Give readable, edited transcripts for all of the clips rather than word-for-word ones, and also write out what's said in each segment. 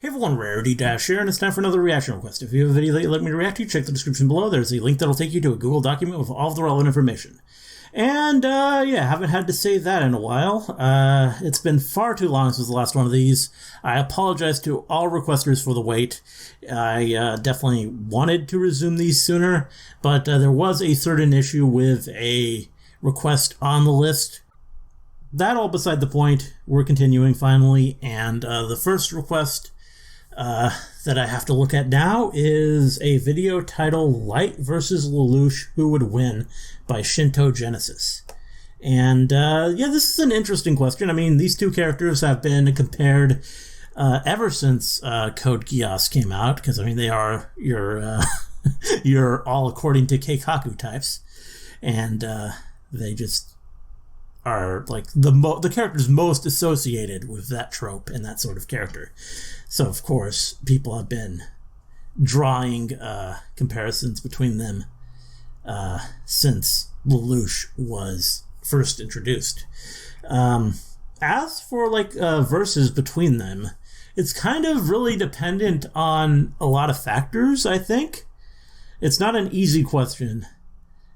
Hey everyone, Rarity Dash here, and it's time for another reaction request. If you have a video that you'd like me to react to, check the description below. There's a link that'll take you to a Google document with all of the relevant information. And, yeah, haven't had to say that in a while. It's been far too long since the last one of these. I apologize to all requesters for the wait. I definitely wanted to resume these sooner, but there was a certain issue with a request on the list. That all beside the point. We're continuing finally, and the first request that I have to look at now is a video titled Light vs. Lelouch, Who Would Win by ShintouGenius. And yeah, this is an interesting question. I mean, these two characters have been compared ever since Code GEOS came out, because I mean they are your all according to Keikaku types, and they just are like the characters most associated with that trope and that sort of character. So of course people have been drawing comparisons between them since Lelouch was first introduced. As for like verses between them, it's kind of really dependent on a lot of factors. I think it's not an easy question,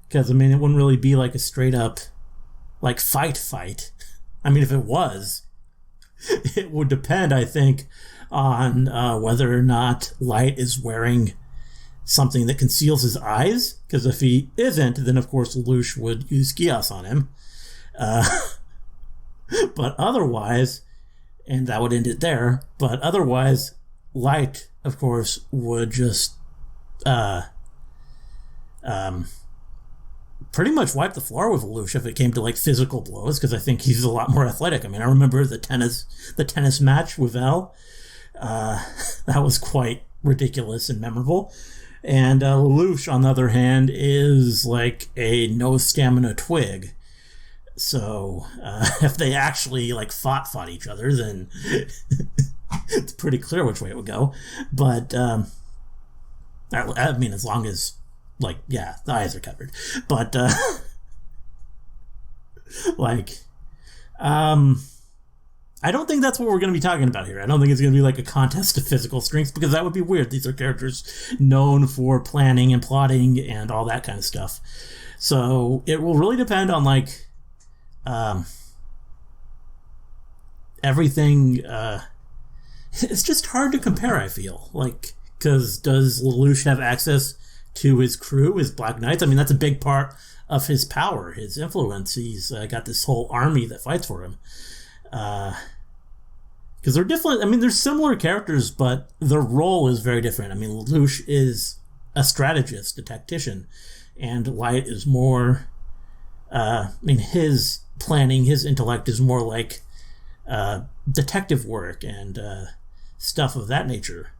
because I mean it wouldn't really be like a straight up like fight. I mean, if it was, it would depend, I think, on whether or not Light is wearing something that conceals his eyes, because if he isn't, then of course Lelouch would use GEOS on him. But otherwise, and that would end it there, but otherwise Light, of course, would just pretty much wipe the floor with Lelouch if it came to like physical blows, because I think he's a lot more athletic. I mean, I remember the tennis match with Val. That was quite ridiculous and memorable. And Lelouch, on the other hand, is like a no stamina twig. So if they actually like fought each other, then it's pretty clear which way it would go. But I mean, as long as, like, yeah, the eyes are covered. But, like, I don't think that's what we're going to be talking about here. I don't think it's going to be like a contest of physical strength, because that would be weird. These are characters known for planning and plotting and all that kind of stuff. So it will really depend on, like, everything. It's just hard to compare, I feel. Like, because does Lelouch have access to his crew, his Black Knights? I mean, that's a big part of his power, his influence. He's got this whole army that fights for him. Because they're different. I mean, they're similar characters, but their role is very different. I mean, Lelouch is a strategist, a tactician, and Light is more, I mean, his planning, his intellect is more like detective work and stuff of that nature.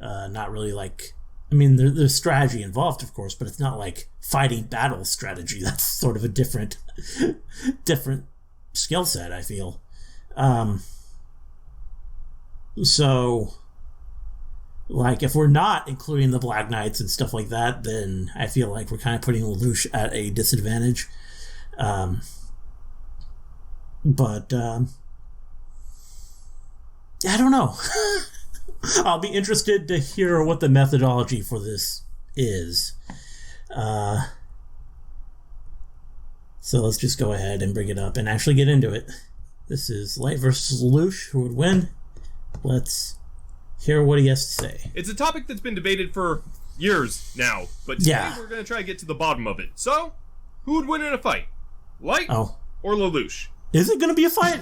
Not really like, I mean, there's strategy involved, of course, but it's not like fighting battle strategy. That's sort of a different skill set, I feel. So, like, if we're not including the Black Knights and stuff like that, then I feel like we're kind of putting Lelouch at a disadvantage. But I don't know. I'll be interested to hear what the methodology for this is. So let's just go ahead and bring it up and actually get into it. This is Light versus Lelouch. Who would win? Let's hear what he has to say. It's a topic that's been debated for years now, but today we're going to try to get to the bottom of it. So, who would win in a fight? Light or Lelouch? Is it going to be a fight?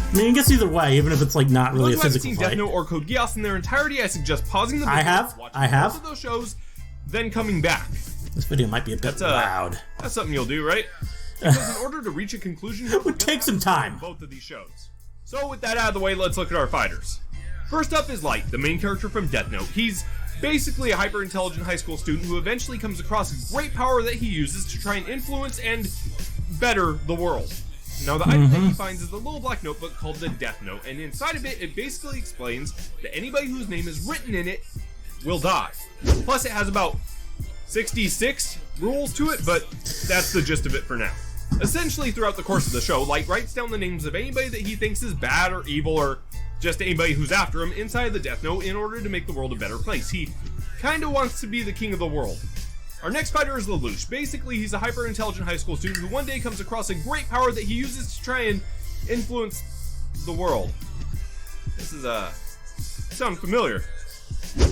I mean, I guess either way, even if it's like not really a physical fight. Death Note or Code GEOS in their entirety, I suggest pausing the video, I have both of those shows, then coming back. This video might be a bit loud. That's something you'll do, right? Because in order to reach a conclusion, it would take some time. Both of these shows. So with that out of the way, let's look at our fighters. First up is Light, the main character from Death Note. He's basically a hyper-intelligent high school student who eventually comes across a great power that he uses to try and influence and better the world. Now, the item that he finds is a little black notebook called the Death Note, and inside of it, it basically explains that anybody whose name is written in it will die. Plus, it has about 66 rules to it, but that's the gist of it for now. Essentially, throughout the course of the show, Light writes down the names of anybody that he thinks is bad or evil or just anybody who's after him inside the Death Note in order to make the world a better place. He kinda wants to be the king of the world. Our next fighter is Lelouch. Basically, he's a hyper-intelligent high school student who one day comes across a great power that he uses to try and influence the world. This is, sound familiar.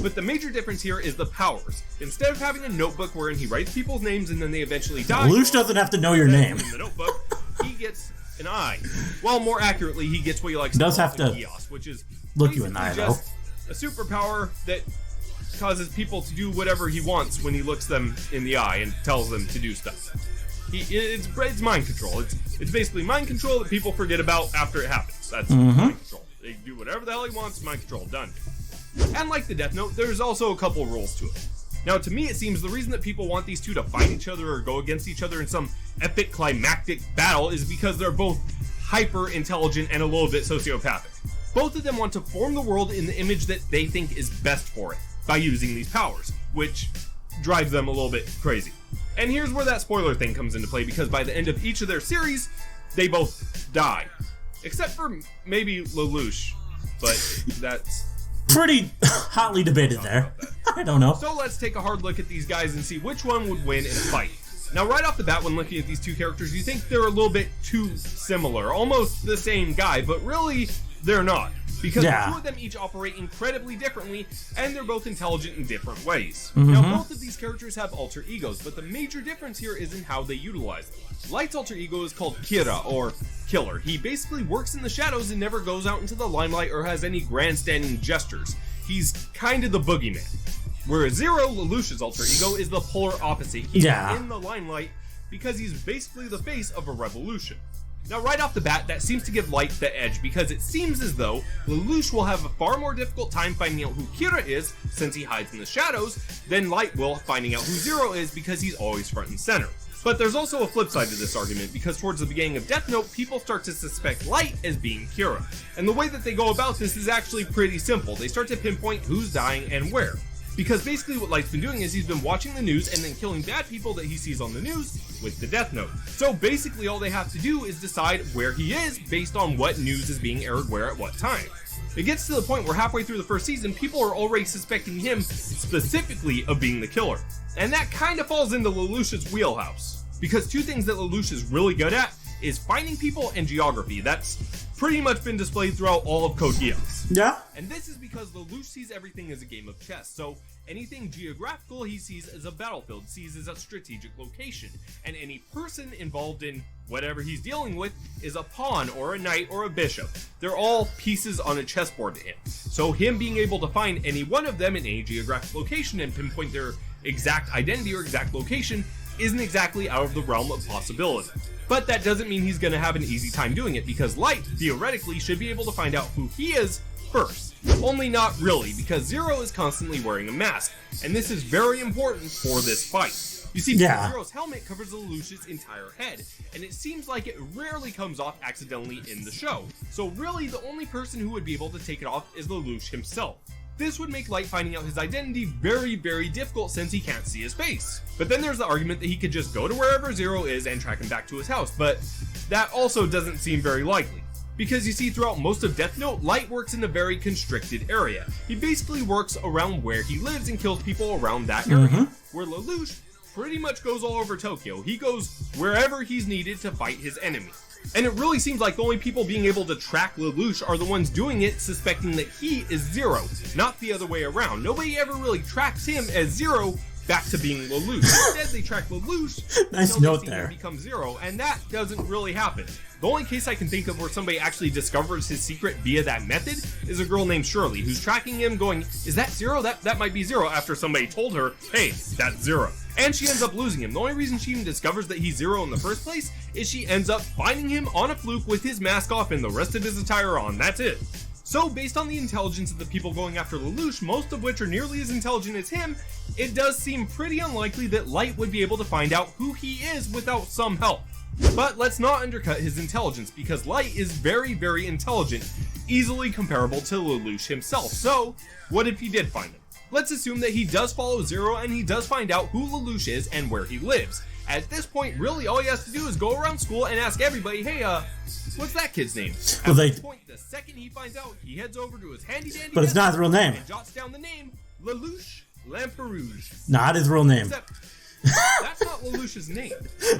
But the major difference here is the powers. Instead of having a notebook wherein he writes people's names and then they eventually die, Lelouch doesn't have to know your name. In the notebook, he gets an eye. Well, more accurately, he gets what you like to does call have to GEOS, which is look you in the eye, though. A superpower that causes people to do whatever he wants when he looks them in the eye and tells them to do stuff. It's mind control. It's basically mind control that people forget about after it happens. That's mind control. They do whatever the hell he wants, mind control, done. And like the Death Note, there's also a couple rules to it. Now, to me, it seems the reason that people want these two to fight each other or go against each other in some epic climactic battle is because they're both hyper-intelligent and a little bit sociopathic. Both of them want to form the world in the image that they think is best for it by using these powers, which drives them a little bit crazy. And here's where that spoiler thing comes into play, because by the end of each of their series, they both die. Except for maybe Lelouch, but that's pretty hotly debated there. I don't know. So let's take a hard look at these guys and see which one would win in a fight. Now, right off the bat, when looking at these two characters, you think they're a little bit too similar, almost the same guy, but really, they're not. Because the two of them each operate incredibly differently, and they're both intelligent in different ways. Now, both of these characters have alter egos, but the major difference here is in how they utilize them. Light's alter ego is called Kira, or Killer. He basically works in the shadows and never goes out into the limelight or has any grandstanding gestures. He's kind of the boogeyman. Whereas Zero, Lelouch's alter ego, is the polar opposite. He's in the limelight because he's basically the face of a revolution. Now, right off the bat, that seems to give Light the edge, because it seems as though Lelouch will have a far more difficult time finding out who Kira is, since he hides in the shadows, than Light will finding out who Zero is, because he's always front and center. But there's also a flip side to this argument, because towards the beginning of Death Note, people start to suspect Light as being Kira. And the way that they go about this is actually pretty simple. They start to pinpoint who's dying and where. Because basically what Light's been doing is he's been watching the news and then killing bad people that he sees on the news with the Death Note. So basically all they have to do is decide where he is based on what news is being aired where at what time. It gets to the point where halfway through the first season, people are already suspecting him specifically of being the killer. And that kind of falls into Lelouch's wheelhouse. Because two things that Lelouch is really good at is finding people and geography. That's pretty much been displayed throughout all of Code Geass. Yeah. And this is because Lelouch sees everything as a game of chess, so anything geographical he sees as a battlefield, sees as a strategic location, and any person involved in whatever he's dealing with is a pawn or a knight or a bishop. They're all pieces on a chessboard to him. So him being able to find any one of them in any geographic location and pinpoint their exact identity or exact location isn't exactly out of the realm of possibility. But that doesn't mean he's going to have an easy time doing it, because Light, theoretically, should be able to find out who he is first. Only not really, because Zero is constantly wearing a mask, and this is very important for this fight. You see, Zero's helmet covers Lelouch's entire head, and it seems like it rarely comes off accidentally in the show. So really, the only person who would be able to take it off is Lelouch himself. This would make Light finding out his identity very, very difficult since he can't see his face. But then there's the argument that he could just go to wherever Zero is and track him back to his house, but that also doesn't seem very likely. Because you see, throughout most of Death Note, Light works in a very constricted area. He basically works around where he lives and kills people around that area. Where Lelouch pretty much goes all over Tokyo. He goes wherever he's needed to fight his enemy. And it really seems like the only people being able to track Lelouch are the ones doing it suspecting that he is Zero, not the other way around. Nobody ever really tracks him as Zero back to being Lelouch. Instead, they track Lelouch until they see him become Zero, and that doesn't really happen. The only case I can think of where somebody actually discovers his secret via that method is a girl named Shirley, who's tracking him going, is that Zero? That might be Zero, after somebody told her, hey, that's Zero. And she ends up losing him. The only reason she even discovers that he's Zero in the first place is she ends up finding him on a fluke with his mask off and the rest of his attire on. That's it. So, based on the intelligence of the people going after Lelouch, most of which are nearly as intelligent as him, it does seem pretty unlikely that Light would be able to find out who he is without some help. But let's not undercut his intelligence, because Light is very, very intelligent, easily comparable to Lelouch himself. So, what if he did find him? Let's assume that he does follow Zero and he does find out who Lelouch is and where he lives. At this point, really all he has to do is go around school and ask everybody, hey, what's that kid's name? At this point, the second he finds out, he heads over to his handy-dandy but it's not his real name. And jots down the name, Lelouch Lamperouge. Not his real name. Except, that's not Lelouch's name.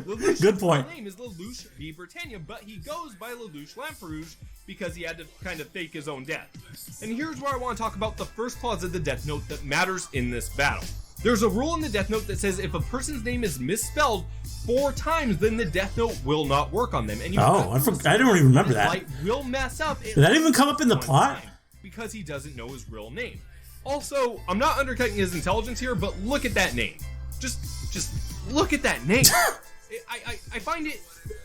Lelouch's Good point. real name is Lelouch v. Britannia, but he goes by Lelouch Lamperouge because he had to kind of fake his own death. And here's where I want to talk about the first clause of the Death Note that matters in this battle. There's a rule in the Death Note that says if a person's name is misspelled 4 times, then the Death Note will not work on them. And you I don't even remember that. Light will mess up. Did that even come up in the plot? Because he doesn't know his real name. Also, I'm not undercutting his intelligence here, but look at that name. Just look at that name. I find it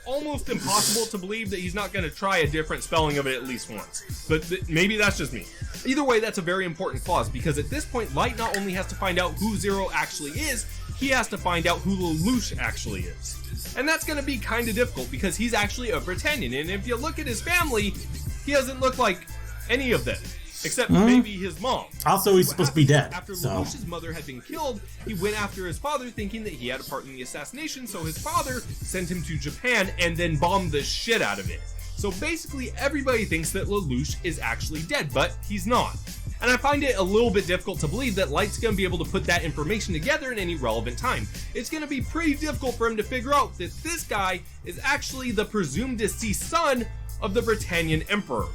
almost impossible to believe that he's not going to try a different spelling of it at least once. But maybe that's just me. Either way, that's a very important clause, because at this point, Light not only has to find out who Zero actually is, he has to find out who Lelouch actually is. And that's going to be kind of difficult, because he's actually a Britannian, and if you look at his family, he doesn't look like any of them. Except maybe his mom. Also, he's supposed to be dead. After Lelouch's mother had been killed, he went after his father thinking that he had a part in the assassination, so his father sent him to Japan and then bombed the shit out of it. So basically, everybody thinks that Lelouch is actually dead, but he's not. And I find it a little bit difficult to believe that Light's going to be able to put that information together in any relevant time. It's going to be pretty difficult for him to figure out that this guy is actually the presumed deceased son of the Britannian Emperor.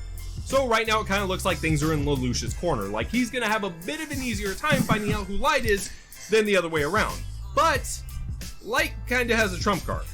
So right now it kind of looks like things are in Lelouch's corner. Like he's going to have a bit of an easier time finding out who Light is than the other way around. But Light kind of has a trump card.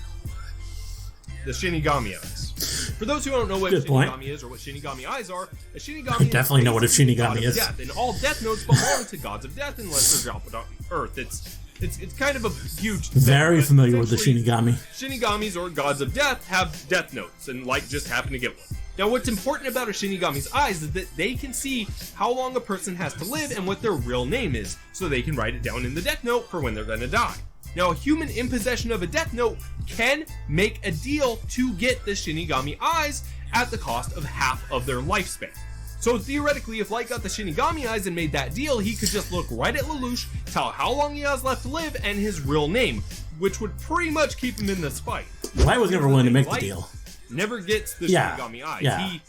The Shinigami Eyes. For those who don't know what Shinigami is or what Shinigami Eyes are, a Shinigami I definitely know what a Shinigami is. Death, and all Death Notes belong to gods of death unless they're dropped on Earth. It's kind of a huge thing. Very familiar with the Shinigami. Shinigamis or gods of death have Death Notes, and Light just happened to get one. Now, what's important about a Shinigami's eyes is that they can see how long a person has to live and what their real name is, so they can write it down in the Death Note for when they're gonna die. Now, a human in possession of a Death Note can make a deal to get the Shinigami eyes at the cost of half of their lifespan. So theoretically, if Light got the Shinigami eyes and made that deal, he could just look right at Lelouch, tell how long he has left to live, and his real name, which would pretty much keep him in this fight. Light was never willing to make the deal. Never gets the Shinigami eyes. Yeah. He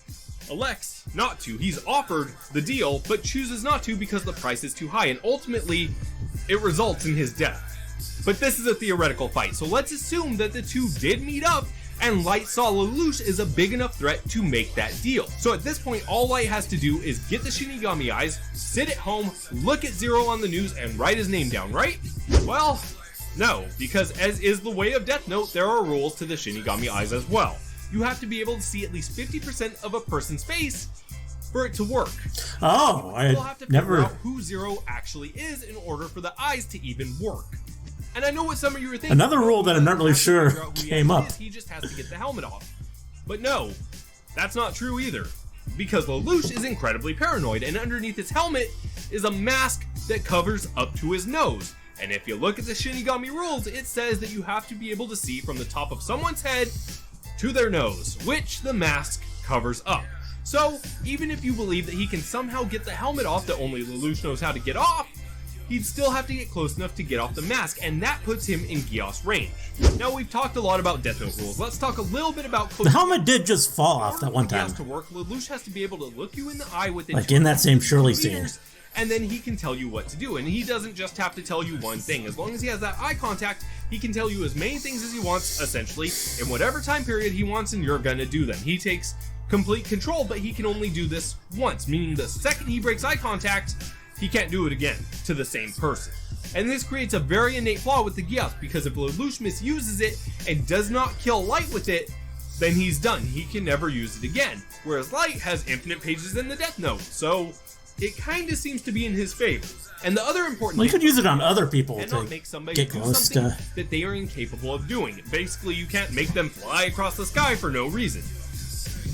elects not to. He's offered the deal, but chooses not to because the price is too high, and ultimately, it results in his death. But this is a theoretical fight, so let's assume that the two did meet up, and Light saw Lelouch is a big enough threat to make that deal. So at this point, all Light has to do is get the Shinigami eyes, sit at home, look at Zero on the news, and write his name down, right? Well, no, because as is the way of Death Note, there are rules to the Shinigami eyes as well. You have to be able to see at least 50% of a person's face for it to work. Oh, You'll have to figure out who Zero actually is in order for the eyes to even work. And I know what some of you are thinking. Another rule that I'm not really sure came up. He just has to get the helmet off. But no, that's not true either. Because Lelouch is incredibly paranoid, and underneath his helmet is a mask that covers up to his nose. And if you look at the Shinigami rules, it says that you have to be able to see from the top of someone's head to their nose, which the mask covers up. So, even if you believe that he can somehow get the helmet off that only Lelouch knows how to get off, he'd still have to get close enough to get off the mask, and that puts him in GEOS range. Now, we've talked a lot about Death Note rules. Let's talk a little bit about close. The helmet did just fall off that one time. To work, Lelouch has to be able to look you in the eye within like in that same Shirley scene. And then he can tell you what to do. And he doesn't just have to tell you one thing. As long as he has that eye contact, he can tell you as many things as he wants, essentially, in whatever time period he wants, and you're gonna do them. He takes complete control, but he can only do this once, meaning the second he breaks eye contact, he can't do it again to the same person. And this creates a very innate flaw with the GEOS, because if Lelouch misuses it and does not kill Light with it, then he's done. He can never use it again. Whereas Light has infinite pages in the Death Note, so it kind of seems to be in his favor. And the other important thing, you could use it on other people to not make somebody get do close something to that they are incapable of doing. Basically, you can't make them fly across the sky for no reason.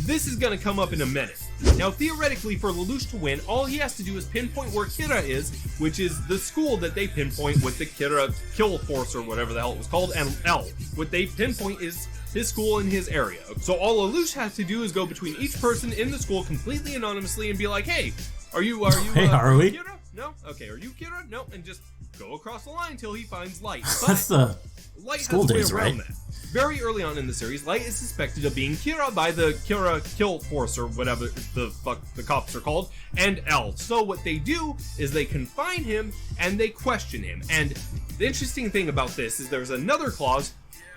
This is going to come up in a minute. Now, theoretically, for Lelouch to win, all he has to do is pinpoint where Kira is, which is the school that they pinpoint with the Kira Kill Force or whatever the hell it was called, and L. What they pinpoint is his school in his area. So all Lelouch has to do is go between each person in the school completely anonymously and be like, hey, are you hey, are we? Kira? No? Okay, are you Kira? No, and just go across the line until he finds Light. That's the Light school has a way days, around right? that. Very early on in the series, Light is suspected of being Kira by the Kira Kill Force, or whatever the fuck the cops are called, and L. So what they do is they confine him and they question him. And the interesting thing about this is there's another clause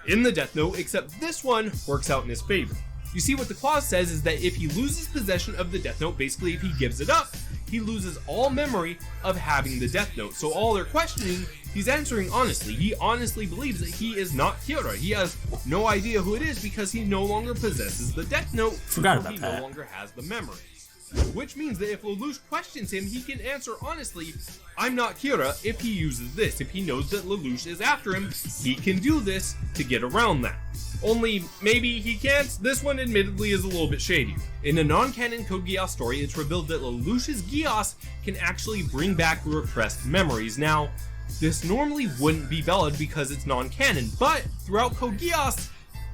in the Death Note, except this one works out in his favor. You see, what the clause says is that if he loses possession of the Death Note, basically if he gives it up, he loses all memory of having the Death Note. So all they're questioning, he's answering honestly. He honestly believes that he is not Kira. He has no idea who it is because he no longer possesses the Death Note. Forgot about he that. no longer has the memory. Which means that if Lelouch questions him, he can answer honestly, I'm not Kira, if he uses this. If he knows that Lelouch is after him, he can do this to get around that. Only, maybe he can't. This one admittedly is a little bit shady. In a non-canon Code Geass story, it's revealed that Lelouch's Geass can actually bring back repressed memories. Now, this normally wouldn't be valid because it's non-canon, but throughout Code Geass,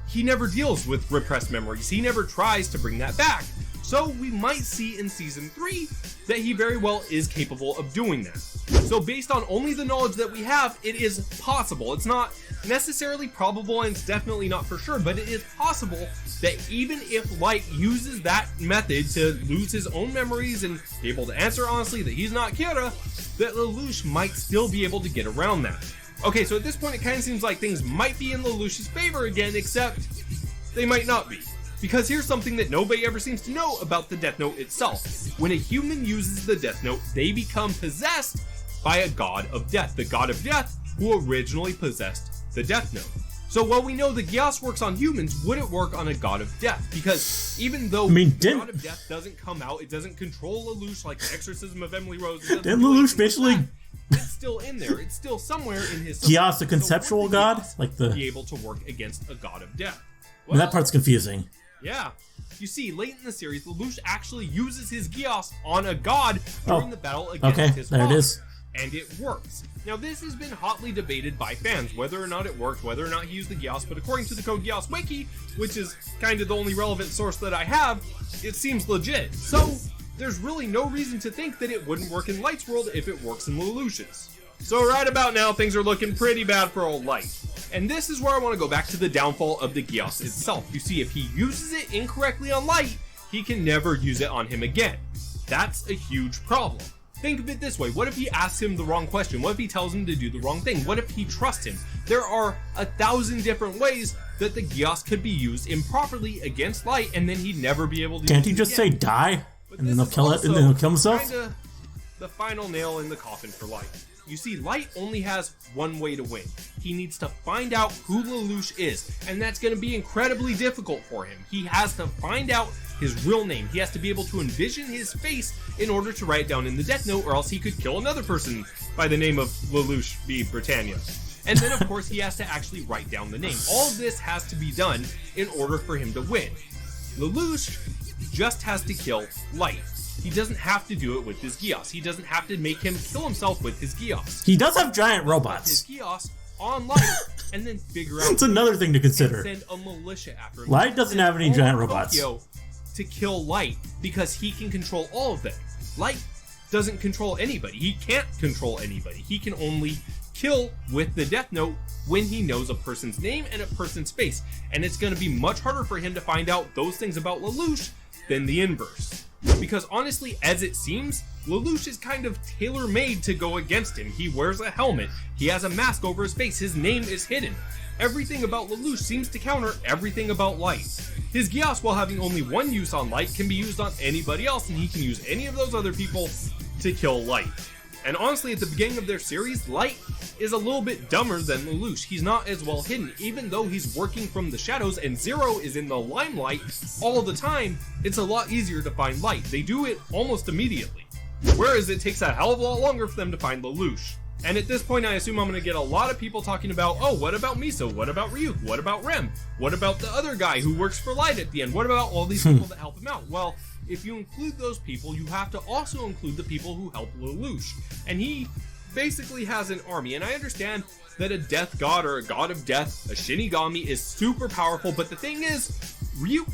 he never deals with repressed memories. He never tries to bring that back. So we might see in Season 3 that he very well is capable of doing that. So based on only the knowledge that we have, it is possible. It's not necessarily probable and it's definitely not for sure, but it is possible that even if Light uses that method to lose his own memories and be able to answer honestly that he's not Kira, that Lelouch might still be able to get around that. Okay, so at this point it kind of seems like things might be in Lelouch's favor again, except they might not be. Because here's something that nobody ever seems to know about the Death Note itself. When a human uses the Death Note, they become possessed by a god of death. The god of death who originally possessed the Death Note. So while we know the GEOS works on humans, would it work on a god of death? Because even though the god of death doesn't come out, it doesn't control Lelouch like the exorcism of Emily Rose. Didn't Lelouch basically... It's still in there. It's still somewhere in his... GEOS, the conceptual god? Like the... be able to work against a god of death. Well, that part's confusing. Yeah. You see, late in the series, Lelouch actually uses his GEOS on a god during the battle against his father. There it is. And it works. Now, this has been hotly debated by fans, whether or not it worked, whether or not he used the GEOS, but according to the Code Geass Wiki, which is kind of the only relevant source that I have, it seems legit. So, there's really no reason to think that it wouldn't work in Light's world if it works in Lelouch's. So right about now, things are looking pretty bad for old Light. And this is where I want to go back to the downfall of the GEOS itself. You see, if he uses it incorrectly on Light, he can never use it on him again. That's a huge problem. Think of it this way, what if he asks him the wrong question? What if he tells him to do the wrong thing? What if he trusts him? There are 1,000 different ways that the GEOS could be used improperly against Light, and then he'd never be able to Can't use he it just again. say die? But And then they'll kill it, and then he'll kill himself? Kinda the final nail in the coffin for Light. You see, Light only has one way to win. He needs to find out who Lelouch is, and that's going to be incredibly difficult for him. He has to find out his real name. He has to be able to envision his face in order to write it down in the Death Note, or else he could kill another person by the name of Lelouch v. Britannia. And then, of course, he has to actually write down the name. All of this has to be done in order for him to win. Lelouch just has to kill Light. He doesn't have to do it with his GEOS. He doesn't have to make him kill himself with his GEOS. He does have giant His robots. GEOS on Light, and then figure out... It's another thing to consider. And send a militia after him. Light doesn't have any giant robots. Tokyo to kill Light, because he can control all of them. Light doesn't control anybody. He can't control anybody. He can only kill with the Death Note when he knows a person's name and a person's face. And it's going to be much harder for him to find out those things about Lelouch than the inverse. Because honestly, as it seems, Lelouch is kind of tailor-made to go against him. He wears a helmet, he has a mask over his face, his name is hidden. Everything about Lelouch seems to counter everything about Light. His GEOS, while having only one use on Light, can be used on anybody else, and he can use any of those other people to kill Light. And honestly, at the beginning of their series, Light is a little bit dumber than Lelouch. He's not as well hidden. Even though he's working from the shadows and Zero is in the limelight all the time, it's a lot easier to find Light. They do it almost immediately. Whereas it takes a hell of a lot longer for them to find Lelouch. And at this point, I assume I'm going to get a lot of people talking about, oh, what about Miso? What about Ryuk? What about Rem? What about the other guy who works for Light at the end? What about all these people that help him out? Well, if you include those people, you have to also include the people who help Lelouch. And he basically has an army. And I understand that a death god or a god of death, a Shinigami, is super powerful. But the thing is, Ryuk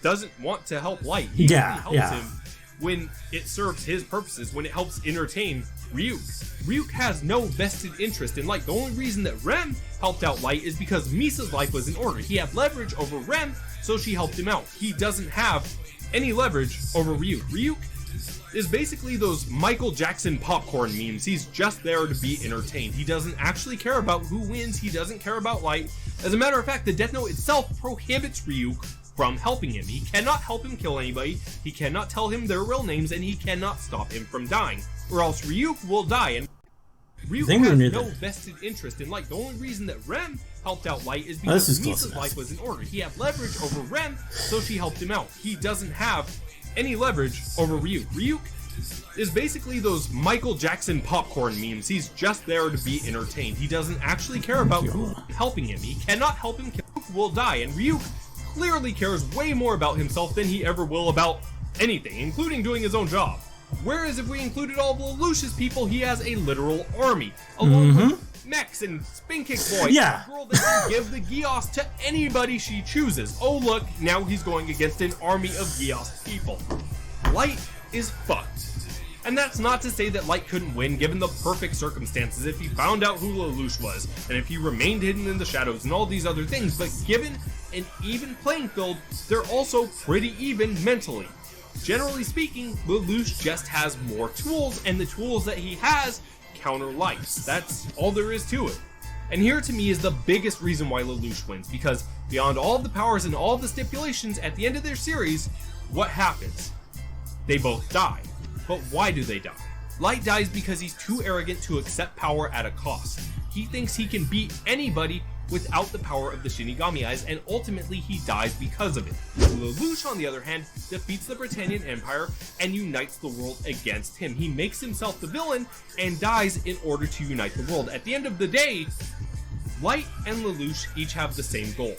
doesn't want to help Light. He only helps him when it serves his purposes, when it helps entertain Ryuk. Ryuk has no vested interest in Light. The only reason that Rem helped out Light is because Misa's life was in order. He had leverage over Rem, so she helped him out. He doesn't have any leverage over Ryuk. Ryuk is basically those Michael Jackson popcorn memes. He's just there to be entertained. He doesn't actually care about who wins. He doesn't care about Light. As a matter of fact, the Death Note itself prohibits Ryuk from helping him. He cannot help him kill anybody, he cannot tell him their real names, and he cannot stop him from dying, or else Ryuk will die. And Ryuk has no vested interest in Light. The only reason that Rem helped out Light is because Misa's life was in order. He had leverage over Rem, so she helped him out. He doesn't have any leverage over Ryuk. Ryuk is basically those Michael Jackson popcorn memes. He's just there to be entertained. He doesn't actually care about helping him. He cannot help him kill. Ryuk will die, and Ryuk clearly cares way more about himself than he ever will about anything, including doing his own job. Whereas if we included all of Lelouch's people, he has a literal army, along with Mex and Spin Kick Boy, a girl that can give the GEOS to anybody she chooses. Oh look, now he's going against an army of GEOS people. Light is fucked. And that's not to say that Light couldn't win given the perfect circumstances if he found out who Lelouch was, and if he remained hidden in the shadows and all these other things, but given an even playing field, they're also pretty even mentally. Generally speaking, Lelouch just has more tools, and the tools that he has counter Light. That's all there is to it. And here to me is the biggest reason why Lelouch wins, because beyond all of the powers and all of the stipulations, at the end of their series, what happens? They both die. But why do they die? Light dies because he's too arrogant to accept power at a cost. He thinks he can beat anybody without the power of the Shinigami Eyes, and ultimately he dies because of it. Lelouch, on the other hand, defeats the Britannian Empire and unites the world against him. He makes himself the villain and dies in order to unite the world. At the end of the day, Light and Lelouch each have the same goal.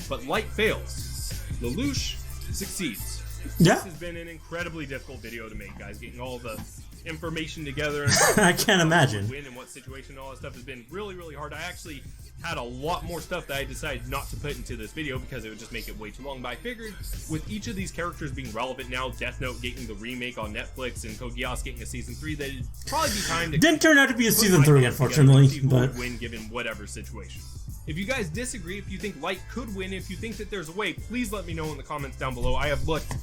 But Light fails. Lelouch succeeds. Yeah. This has been an incredibly difficult video to make, guys. Getting all the information together. And I can't imagine. Win and what situation and all that stuff has been really, really hard. I actually had a lot more stuff that I decided not to put into this video because it would just make it way too long. But I figured with each of these characters being relevant now, Death Note getting the remake on Netflix and Code Geass getting a season 3, that it'd probably be time to... Didn't turn out to be a season 3, unfortunately. Who would win given whatever situation. If you guys disagree, if you think Light could win, if you think that there's a way, please let me know in the comments down below. I have looked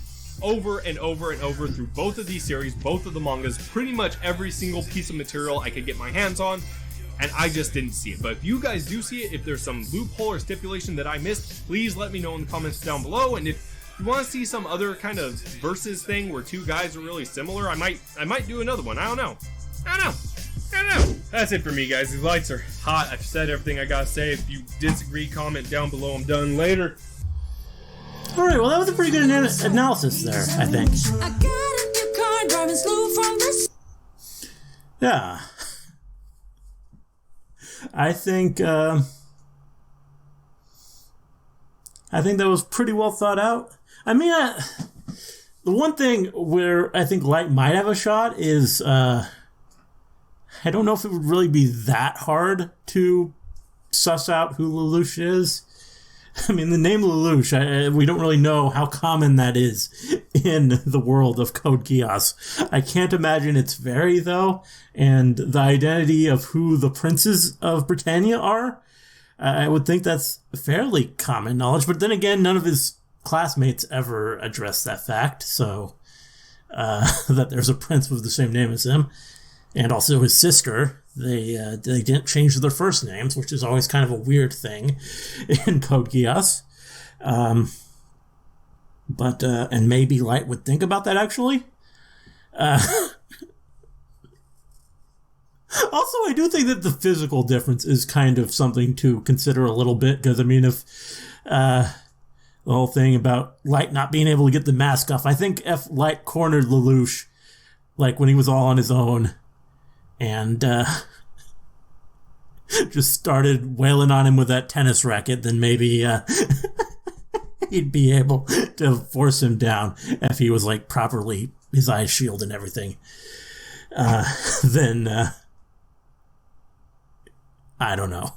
over and over and over through both of these series, both of the mangas, pretty much every single piece of material I could get my hands on, and I just didn't see it. But if you guys do see it, if there's some loophole or stipulation that I missed, please let me know in the comments down below. And if you want to see some other kind of versus thing where two guys are really similar, I might do another one. I don't know. That's it for me, guys. These lights are hot. I've said everything I gotta say. If you disagree, comment down below. I'm done later. Alright, well that was a pretty good analysis there, I think. I got a new car, driving slow from the... Yeah. I think that was pretty well thought out. I mean, the one thing where I think Light might have a shot is, I don't know if it would really be that hard to suss out who Lelouch is. I mean, the name Lelouch, we don't really know how common that is in the world of Code Geass. I can't imagine it's very, though. And the identity of who the princes of Britannia are, I would think that's fairly common knowledge. But then again, none of his classmates ever address that fact. So, that there's a prince with the same name as him. And also his sister. They didn't change their first names, which is always kind of a weird thing in Code Geass. But maybe Light would think about that, actually. Also, I do think that the physical difference is kind of something to consider a little bit, because, I mean, if the whole thing about Light not being able to get the mask off, I think if Light cornered Lelouch, like when he was all on his own, and just started wailing on him with that tennis racket, then maybe he'd be able to force him down if he was like properly, his eyes shield and everything. Then I don't know,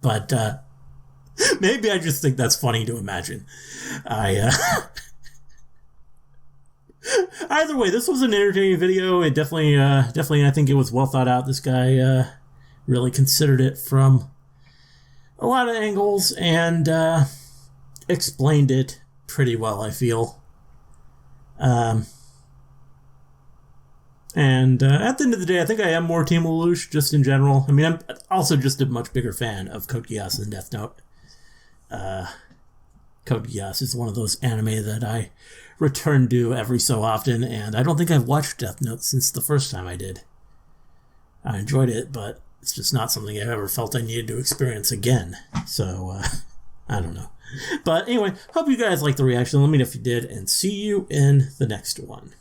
but maybe I just think that's funny to imagine. Either way, this was an entertaining video. It definitely, I think it was well thought out. This guy really considered it from a lot of angles and explained it pretty well, I feel. And at the end of the day, I think I am more Team Lelouch, just in general. I mean, I'm also just a much bigger fan of Code Geass than Death Note. Code Geass is one of those anime that I return to every so often, and I don't think I've watched Death Note since the first time I did. I enjoyed it, but it's just not something I've ever felt I needed to experience again. So, I don't know. But anyway, hope you guys liked the reaction. Let me know if you did, and see you in the next one.